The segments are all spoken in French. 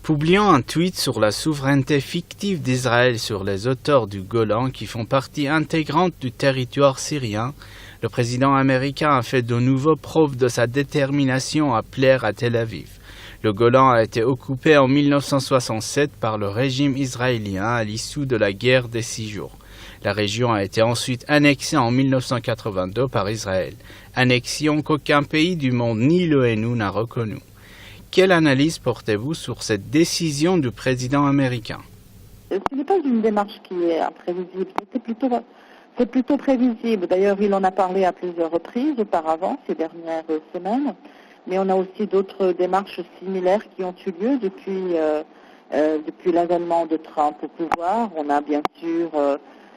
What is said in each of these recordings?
Publiant un tweet sur la souveraineté fictive d'Israël sur les hauteurs du Golan qui font partie intégrante du territoire syrien, le président américain a fait de nouveau preuve de sa détermination à plaire à Tel Aviv. Le Golan a été occupé en 1967 par le régime israélien à l'issue de la guerre des 6 jours. La région a été ensuite annexée en 1982 par Israël, annexion qu'aucun pays du monde ni l'ONU n'a reconnue. Quelle analyse portez-vous sur cette décision du président américain? Ce n'est pas une démarche qui est imprévisible, c'est plutôt prévisible. D'ailleurs, il en a parlé à plusieurs reprises auparavant, ces dernières semaines, mais on a aussi d'autres démarches similaires qui ont eu lieu depuis l'avènement de Trump au pouvoir. On a bien sûr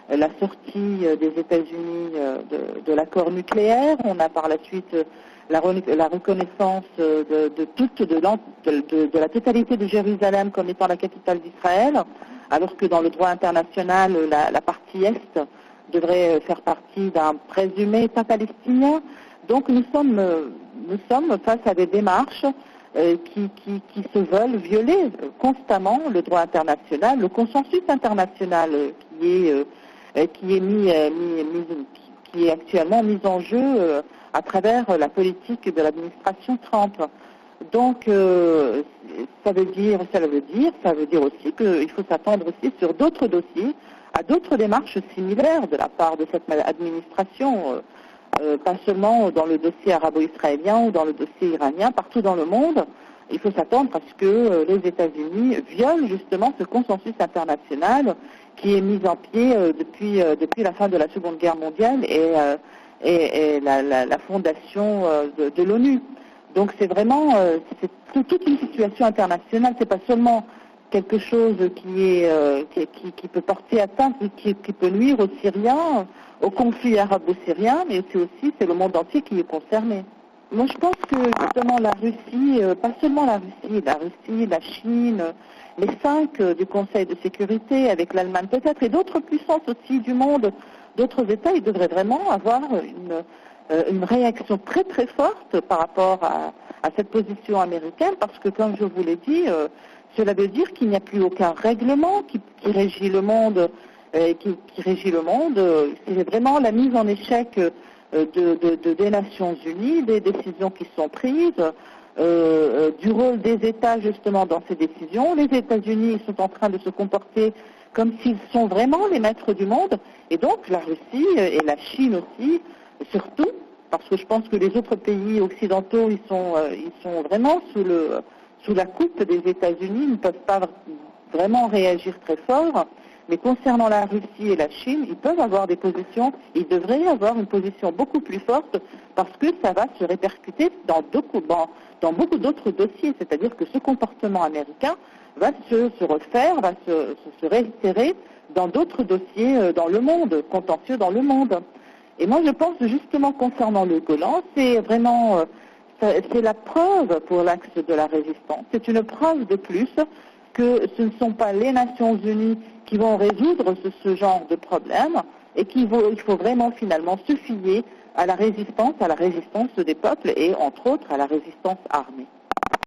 la sortie des États-Unis de l'accord nucléaire, on a par la suite la reconnaissance de la totalité de Jérusalem comme étant la capitale d'Israël, alors que dans le droit international, la partie Est devrait faire partie d'un présumé État palestinien. Donc nous sommes face à des démarches qui se veulent violer constamment le droit international, le consensus international qui est actuellement mis en jeu à travers la politique de l'administration Trump. Donc, ça veut dire aussi qu'il faut s'attendre aussi sur d'autres dossiers, à d'autres démarches similaires de la part de cette administration, pas seulement dans le dossier arabo-israélien ou dans le dossier iranien, partout dans le monde. Il faut s'attendre à ce que les États-Unis violent justement ce consensus international qui est mis en pied depuis la fin de la Seconde Guerre mondiale et la fondation de l'ONU. Donc c'est vraiment c'est toute une situation internationale, c'est pas seulement quelque chose qui peut porter atteinte, qui peut nuire aux Syriens, au conflit arabo-syrien, mais c'est le monde entier qui est concerné. Moi je pense que justement la Russie, pas seulement la Russie, la Chine, les 5 du Conseil de sécurité, avec l'Allemagne peut-être, et d'autres puissances aussi du monde, d'autres États, ils devraient vraiment avoir une réaction très très forte par rapport à cette position américaine, parce que comme je vous l'ai dit, cela veut dire qu'il n'y a plus aucun règlement qui régit le monde, c'est vraiment la mise en échec des Nations Unies, des décisions qui sont prises, du rôle des États justement dans ces décisions. Les États-Unis sont en train de se comporter comme s'ils sont vraiment les maîtres du monde, et donc la Russie et la Chine aussi, surtout, parce que je pense que les autres pays occidentaux, ils sont vraiment sous la coupe des États-Unis, ils ne peuvent pas vraiment réagir très fort. Mais concernant la Russie et la Chine, ils peuvent avoir des positions, ils devraient avoir une position beaucoup plus forte, parce que ça va se répercuter dans beaucoup d'autres dossiers. C'est-à-dire que ce comportement américain va se refaire, va se réitérer dans d'autres dossiers dans le monde, contentieux dans le monde. Et moi je pense justement concernant le Golan, c'est vraiment c'est la preuve pour l'axe de la résistance. C'est une preuve de plus que ce ne sont pas les Nations Unies qui vont résoudre ce genre de problème, et il faut vraiment finalement se fier à la résistance des peuples et entre autres à la résistance armée.